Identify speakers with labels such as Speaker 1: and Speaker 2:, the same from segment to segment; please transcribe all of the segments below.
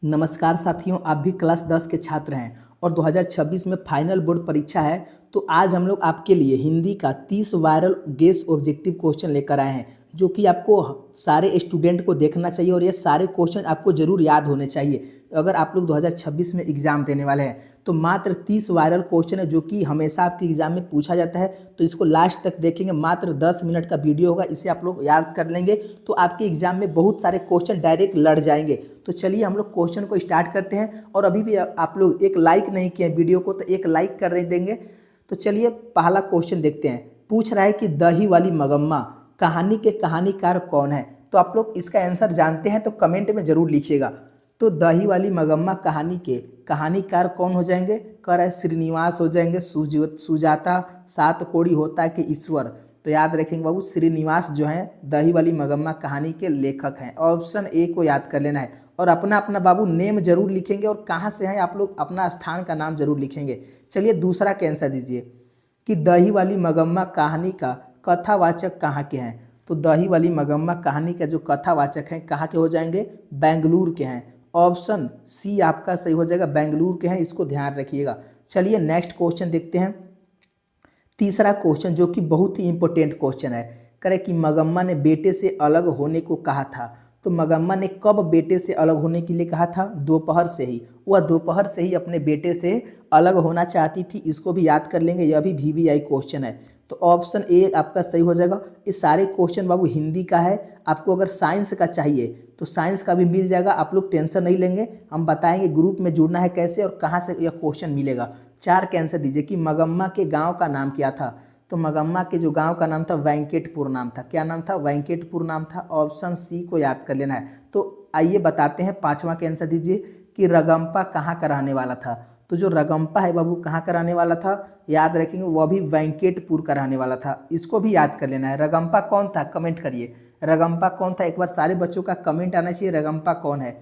Speaker 1: नमस्कार साथियों, आप भी क्लास 10 के छात्र हैं और 2026 में फाइनल बोर्ड परीक्षा है। तो आज हम लोग आपके लिए हिंदी का 30 वायरल गेस ऑब्जेक्टिव क्वेश्चन लेकर आए हैं, जो कि आपको सारे स्टूडेंट को देखना चाहिए और ये सारे क्वेश्चन आपको जरूर याद होने चाहिए। अगर आप लोग 2026 में एग्जाम देने वाले हैं तो मात्र 30 वायरल क्वेश्चन है, जो कि हमेशा आपके एग्जाम में पूछा जाता है। तो इसको लास्ट तक देखेंगे, मात्र 10 मिनट का वीडियो होगा, इसे आप लोग याद कर लेंगे तो आपके एग्जाम में बहुत सारे क्वेश्चन डायरेक्ट लड़ जाएंगे। तो चलिए हम लोग क्वेश्चन को स्टार्ट करते हैं। और अभी भी आप लोग एक लाइक नहीं किए वीडियो को, तो एक लाइक कर देंगे। तो चलिए पहला क्वेश्चन देखते हैं। पूछ रहा है कि दही वाली मगम्मा कहानी के कहानीकार कौन है। तो आप लोग इसका आंसर जानते हैं तो कमेंट में जरूर लिखिएगा। तो दही वाली मगम्मा कहानी के कहानीकार कौन हो जाएंगे? कर है श्रीनिवास हो जाएंगे, सुजाता, सात कोड़ी होता है कि ईश्वर। तो याद रखेंगे बाबू, श्रीनिवास जो है दही वाली मगम्मा कहानी के लेखक हैं। ऑप्शन ए को याद कर लेना है और अपना अपना बाबू नेम जरूर लिखेंगे और कहाँ से हैं आप लोग अपना स्थान का नाम जरूर लिखेंगे। चलिए दूसरा का आंसर दीजिए कि दही वाली मगम्मा कहानी का कथावाचक कहाँ के हैं। तो दही वाली मगम्मा कहानी का जो कथावाचक हैं कहाँ के हो जाएंगे? बेंगलुरु के हैं। ऑप्शन सी आपका सही हो जाएगा, बेंगलुरु के हैं, इसको ध्यान रखिएगा। चलिए नेक्स्ट क्वेश्चन देखते हैं। तीसरा क्वेश्चन जो कि बहुत ही इंपॉर्टेंट क्वेश्चन है, करे कि मगम्मा ने बेटे से अलग होने को कहा था। तो मगम्मा ने कब बेटे से अलग होने के लिए कहा था? दोपहर से ही। वह दोपहर से ही अपने बेटे से अलग होना चाहती थी। इसको भी याद कर लेंगे, यह भी VVI क्वेश्चन है। तो ऑप्शन ए आपका सही हो जाएगा। ये सारे क्वेश्चन बाबू हिंदी का है। आपको अगर साइंस का चाहिए तो साइंस का भी मिल जाएगा, आप लोग टेंशन नहीं लेंगे। हम बताएंगे ग्रुप में जुड़ना है कैसे और कहाँ से यह क्वेश्चन मिलेगा। चार का आंसर दीजिए कि मगम्मा के गांव का नाम क्या था। तो मगम्मा के जो गांव का नाम था वेंकटपुर नाम था। क्या नाम था? वेंकटपुर नाम था। ऑप्शन सी को याद कर लेना है। तो आइए बताते हैं, पांचवा का आंसर दीजिए कि रगम्पा कहाँ का रहने वाला था। तो जो रगम्पा है बाबू कहाँ का रहने वाला था, याद रखेंगे, वह भी वेंकटपुर का रहने वाला था। इसको भी याद कर लेना है। रगम्पा कौन था, कमेंट करिए। रगम्पा कौन था, एक बार सारे बच्चों का कमेंट आना चाहिए, रगम्पा कौन है।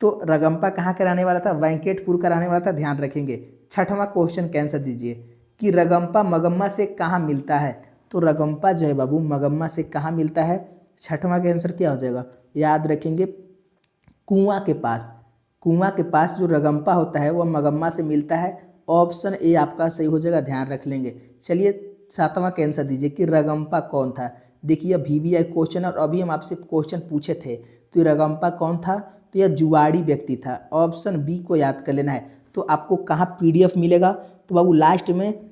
Speaker 1: तो रगम्पा कहाँ का रहने वाला था? वेंकटपुर का रहने वाला था, ध्यान रखेंगे। छठवां क्वेश्चन का आंसर दीजिए कि रगम्पा मगम्मा से कहाँ मिलता है। तो रगम्पा जो है बाबू मगम्मा से कहाँ मिलता है? छठवां का आंसर क्या हो जाएगा? याद रखेंगे, कुआं के पास। कुआं के पास जो रगम्पा होता है वह मगम्मा से मिलता है। ऑप्शन ए आपका सही हो जाएगा, ध्यान रख लेंगे। चलिए सातवां का आंसर दीजिए कि रगम्पा कौन था। देखिए VVI क्वेश्चन और अभी हम आपसे क्वेश्चन पूछे थे, तो ये रगम्पा कौन था? तो यह जुआड़ी व्यक्ति था। ऑप्शन बी को याद कर लेना है। तो आपको कहाँ PDF मिलेगा? तो बाबू लास्ट में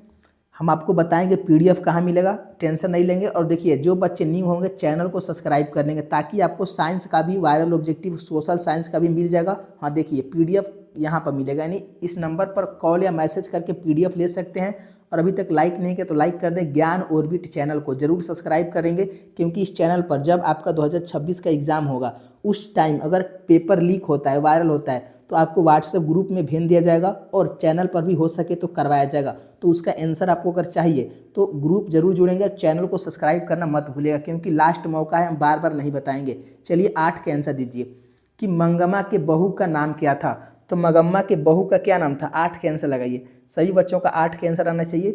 Speaker 1: हम आपको बताएंगे PDF कहाँ मिलेगा, टेंशन नहीं लेंगे। और देखिए जो बच्चे न्यू होंगे चैनल को सब्सक्राइब कर लेंगे, ताकि आपको साइंस का भी वायरल ऑब्जेक्टिव, सोशल साइंस का भी मिल जाएगा। हाँ देखिए PDF यहाँ पर मिलेगा, यानी इस नंबर पर कॉल या मैसेज करके PDF ले सकते हैं। और अभी तक लाइक नहीं किया तो लाइक कर दें। ज्ञान ऑर्बिट चैनल को जरूर सब्सक्राइब करेंगे, क्योंकि इस चैनल पर जब आपका 2026 का एग्जाम होगा उस टाइम अगर पेपर लीक होता है, वायरल होता है, तो आपको व्हाट्सएप ग्रुप में भेज दिया जाएगा और चैनल पर भी हो सके तो करवाया जाएगा। तो उसका आंसर आपको अगर चाहिए तो ग्रुप जरूर जुड़ेंगे। चैनल को सब्सक्राइब करना मत भूलिएगा, क्योंकि लास्ट मौका है, हम बार बार नहीं बताएंगे। चलिए 8 का आंसर दीजिए कि मंगम्मा के बहू का नाम क्या था। तो मंगम्मा के बहू का क्या नाम था? 8 का आंसर लगाइए, सभी बच्चों का 8 का आंसर आना चाहिए।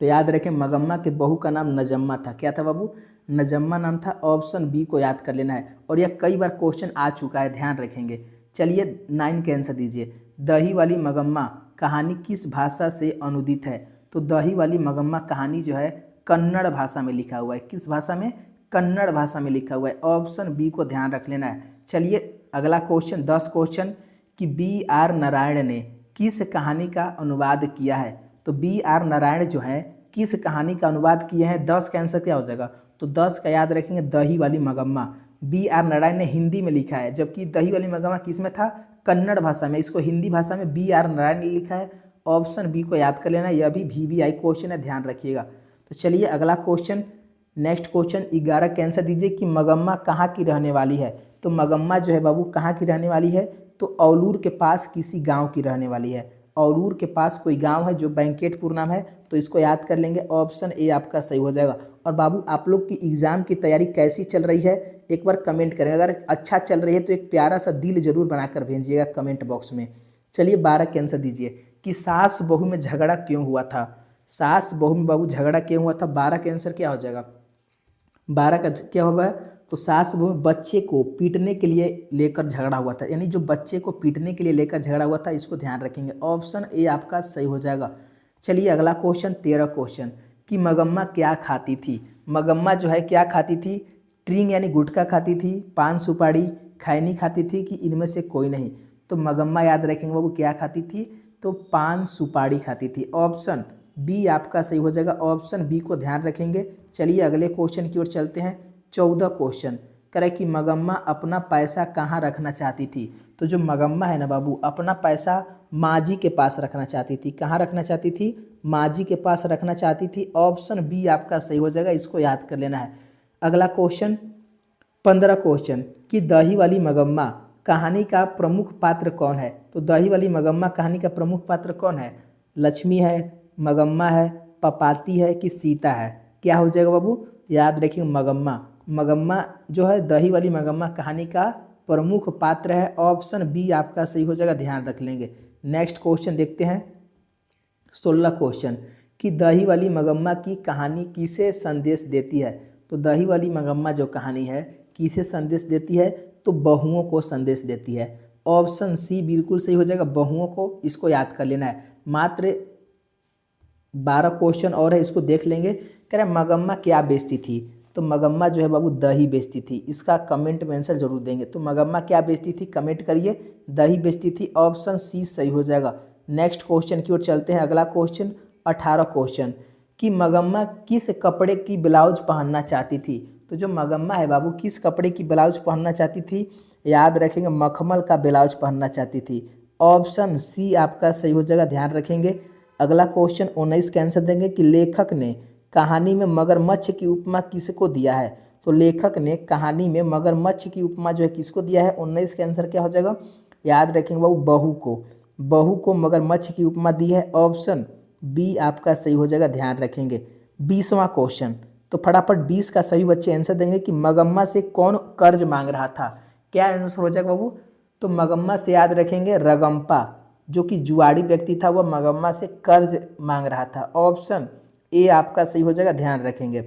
Speaker 1: तो याद रखें, मंगम्मा के बहू का नाम नजम्मा था। क्या था बाबू? नजम्मा नाम था। ऑप्शन बी को याद कर लेना है, और यह कई बार क्वेश्चन आ चुका है, ध्यान रखेंगे। चलिए 9 के आंसर दीजिए। दही वाली मगम्मा कहानी किस भाषा से अनुदित है। तो दही वाली मगम्मा कहानी जो है कन्नड़ भाषा में लिखा हुआ है। किस भाषा में? कन्नड़ भाषा में लिखा हुआ है। ऑप्शन बी को ध्यान रख लेना है। चलिए अगला क्वेश्चन, 10 क्वेश्चन कि BR नारायण ने किस कहानी का अनुवाद किया है। तो BR नारायण जो है किस कहानी का अनुवाद किए हैं? 10 का आंसर क्या हो जाएगा? तो 10 का याद रखेंगे, दही वाली मगम्मा। BR नारायण ने हिंदी में लिखा है, जबकि दही वाली मगम्मा किस में था? कन्नड़ भाषा में। इसको हिंदी भाषा में BR नारायण ने लिखा है। ऑप्शन बी को याद कर लेना, यह भी VVI क्वेश्चन है, ध्यान रखिएगा। तो चलिए अगला क्वेश्चन, नेक्स्ट क्वेश्चन 11 का आंसर दीजिए कि मगम्मा कहाँ की रहने वाली है। तो मगम्मा जो है बाबू कहाँ की रहने वाली है? तो औलूर के पास किसी गांव की रहने वाली है। औलूर के पास कोई गांव है जो वेंकटपुर नाम है, तो इसको याद कर लेंगे। ऑप्शन ए आपका सही हो जाएगा। और बाबू आप लोग की एग्जाम की तैयारी कैसी चल रही है एक बार कमेंट करें। अगर अच्छा चल रही है तो एक प्यारा सा दिल जरूर बनाकर भेजिएगा कमेंट बॉक्स में। चलिए 12 का आंसर दीजिए कि सास बहू में झगड़ा क्यों हुआ था। सास बहू में बाबू झगड़ा क्यों हुआ था? 12 का आंसर क्या हो जाएगा? 12 का क्या होगा? तो सास बहू में बच्चे को पीटने के लिए लेकर झगड़ा हुआ था, यानी जो बच्चे को पीटने के लिए लेकर झगड़ा हुआ था, इसको ध्यान रखेंगे। ऑप्शन ए आपका सही हो जाएगा। चलिए अगला क्वेश्चन 13 क्वेश्चन कि मगम्मा क्या खाती थी। मगम्मा जो है क्या खाती थी, ट्रिंग यानी गुटखा खाती थी, पान सुपारी, खैनी खाती थी कि इनमें से कोई नहीं। तो मगम्मा याद रखेंगे बाबू क्या खाती थी, तो पान सुपारी खाती थी। ऑप्शन बी आपका सही हो जाएगा, ऑप्शन बी को ध्यान रखेंगे। चलिए अगले क्वेश्चन की ओर चलते हैं। 14 क्वेश्चन करे कि मगम्मा अपना पैसा कहाँ रखना चाहती थी। तो जो मगम्मा है ना बाबू, अपना पैसा माँ जी के पास रखना चाहती थी। कहाँ रखना चाहती थी, माँ जी के पास रखना चाहती थी। ऑप्शन बी आपका सही हो जाएगा, इसको याद कर लेना है। अगला क्वेश्चन 15 क्वेश्चन कि दही वाली मगम्मा कहानी का प्रमुख पात्र कौन है। तो दही वाली मगम्मा कहानी का प्रमुख पात्र कौन है, लक्ष्मी है, मगम्मा है, पपाती है कि सीता है। क्या हो जाएगा बाबू, याद रखिए मगम्मा। मगम्मा जो है दही वाली मगम्मा कहानी का प्रमुख पात्र है। ऑप्शन बी आपका सही हो जाएगा, ध्यान रख लेंगे। नेक्स्ट क्वेश्चन देखते हैं 16 क्वेश्चन कि दही वाली मगम्मा की कहानी किसे संदेश देती है। तो दही वाली मगम्मा जो कहानी है किसे संदेश देती है, तो बहुओं को संदेश देती है। ऑप्शन सी बिल्कुल सही हो जाएगा, बहुओं को, इसको याद कर लेना है। मात्र 12 क्वेश्चन और है, इसको देख लेंगे। कह रहे मगम्मा क्या बेचती थी। तो मगम्मा जो है बाबू दही बेचती थी। इसका कमेंट में आंसर जरूर देंगे। तो मगम्मा क्या बेचती थी, कमेंट करिए, दही बेचती थी। ऑप्शन सी सही हो जाएगा। नेक्स्ट क्वेश्चन की ओर चलते हैं। अगला क्वेश्चन 18 क्वेश्चन कि मगम्मा किस कपड़े की ब्लाउज पहनना चाहती थी। तो जो मगम्मा है बाबू किस कपड़े की ब्लाउज पहनना चाहती थी, याद रखेंगे मखमल का ब्लाउज पहनना चाहती थी। ऑप्शन सी आपका सही हो जाएगा, ध्यान रखेंगे। अगला क्वेश्चन 19 का आंसर देंगे कि लेखक ने कहानी में मगरमच्छ की उपमा किसको दिया है। तो लेखक ने कहानी में मगरमच्छ की उपमा जो है किसको दिया है। 19 का आंसर क्या हो जाएगा, याद रखेंगे बाबू बहू को। बहू को मगरमच्छ की उपमा दी है। ऑप्शन बी आपका सही हो जाएगा, ध्यान रखेंगे। 20वां क्वेश्चन, तो फटाफट 20 का सभी बच्चे आंसर देंगे कि मगम्मा से कौन कर्ज मांग रहा था। क्या आंसर हो जाएगा बाबू, तो मगम्मा से याद रखेंगे रगम्पा, जो कि जुआड़ी व्यक्ति था, वह मगम्मा से कर्ज मांग रहा था। ऑप्शन ए आपका सही हो जाएगा, ध्यान रखेंगे।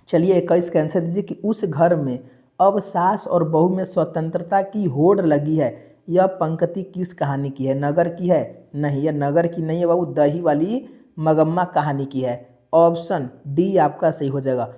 Speaker 1: चलिए 21 का आंसर दीजिए कि उस घर में अब सास और बहू में स्वतंत्रता की होड़ लगी है। यह पंक्ति किस कहानी की है, नगर की है, नहीं, यह नगर की नहीं है बाबू, दही वाली मगम्मा कहानी की है। ऑप्शन डी आपका सही हो जाएगा।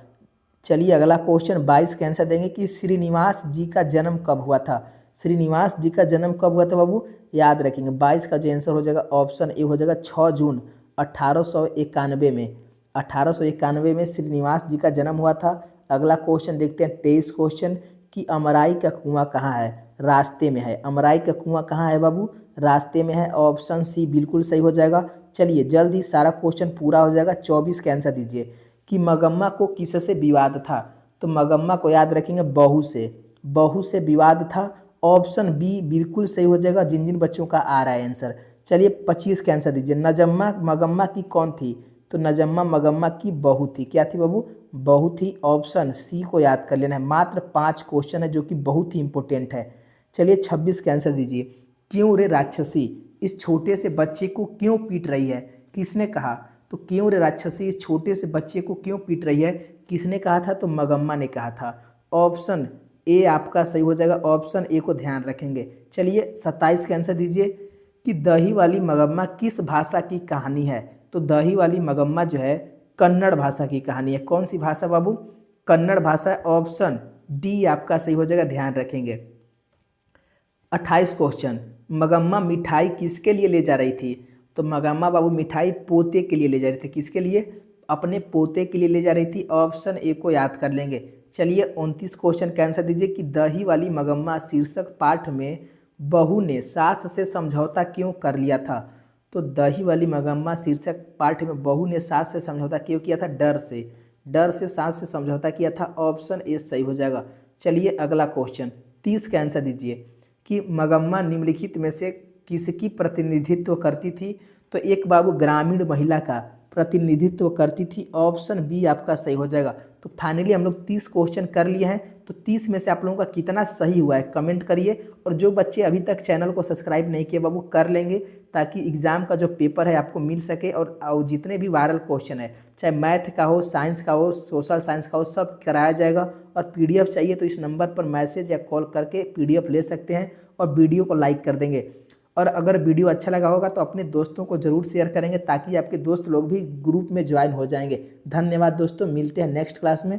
Speaker 1: चलिए अगला क्वेश्चन 22 का आंसर देंगे कि श्रीनिवास जी का जन्म कब हुआ था। श्रीनिवास जी का जन्म कब हुआ था बाबू, याद रखेंगे। 22 का जो आंसर हो जाएगा ऑप्शन ए हो जाएगा 6 जून 1891 में। 1891 में श्रीनिवास जी का जन्म हुआ था। अगला क्वेश्चन देखते हैं 23 क्वेश्चन कि अमराई का कुआं कहाँ है, रास्ते में है। अमराई का कुआं कहाँ है बाबू, रास्ते में है। ऑप्शन सी बिल्कुल सही हो जाएगा। चलिए जल्दी सारा क्वेश्चन पूरा हो जाएगा। 24 का आंसर दीजिए कि मगम्मा को किससे विवाद था। तो मगम्मा को याद रखेंगे बहू से, बहू से विवाद था। ऑप्शन बी बिल्कुल सही हो जाएगा, जिन जिन बच्चों का आ रहा है आंसर। चलिए 25 का आंसर दीजिए। नजम्मा मगम्मा की कौन थी। तो नजम्मा मगम्मा की बहू थी। क्या थी बाबू, बहू थी। ऑप्शन सी को याद कर लेना है। मात्र 5 क्वेश्चन है जो कि बहुत ही इंपॉर्टेंट है। चलिए 26 का आंसर दीजिए। क्यों रे राक्षसी इस छोटे से बच्चे को क्यों पीट रही है, किसने कहा। तो क्यों रे राक्षसी इस छोटे से बच्चे को क्यों पीट रही है, किसने कहा था, तो मगम्मा ने कहा था। ऑप्शन ए आपका सही हो जाएगा, ऑप्शन ए को ध्यान रखेंगे। चलिए 27 का आंसर दीजिए कि दही वाली मगम्मा किस भाषा की कहानी है। तो दही वाली मगम्मा जो है कन्नड़ भाषा की कहानी है। कौन सी भाषा बाबू, कन्नड़ भाषा। ऑप्शन डी आपका सही हो जाएगा, ध्यान रखेंगे। 28 क्वेश्चन मगम्मा मिठाई किसके लिए ले जा रही थी। तो मगम्मा बाबू मिठाई पोते के लिए ले जा रही थी। किसके लिए, अपने पोते के लिए ले जा रही थी। ऑप्शन ए को याद कर लेंगे। चलिए 29 क्वेश्चन का आंसर दीजिए कि दही वाली मगम्मा शीर्षक पाठ में बहू ने सास से समझौता क्यों कर लिया था। तो दही वाली मगम्मा शीर्षक पाठ में बहू ने सास से समझौता क्यों किया था, डर से, डर से सास से समझौता किया था। ऑप्शन ए सही हो जाएगा। चलिए अगला क्वेश्चन 30 का आंसर दीजिए कि मगम्मा निम्नलिखित में से किसकी प्रतिनिधित्व करती थी। तो एक बाबू ग्रामीण महिला का, प्रतिनिधित्व करती थी। ऑप्शन बी आपका सही हो जाएगा। तो फाइनली हम लोग 30 क्वेश्चन कर लिए हैं। तो 30 में से आप लोगों का कितना सही हुआ है कमेंट करिए। और जो बच्चे अभी तक चैनल को सब्सक्राइब नहीं किए वो कर लेंगे, ताकि एग्ज़ाम का जो पेपर है आपको मिल सके। और जितने भी वायरल क्वेश्चन है, चाहे मैथ का हो, साइंस का हो, सोशल साइंस का हो, सब कराया जाएगा। और पीडीएफ चाहिए तो इस नंबर पर मैसेज या कॉल करके पीडीएफ ले सकते हैं। और वीडियो को लाइक कर देंगे। और अगर वीडियो अच्छा लगा होगा तो अपने दोस्तों को ज़रूर शेयर करेंगे, ताकि आपके दोस्त लोग भी ग्रुप में ज्वाइन हो जाएंगे। धन्यवाद दोस्तों, मिलते हैं नेक्स्ट क्लास में।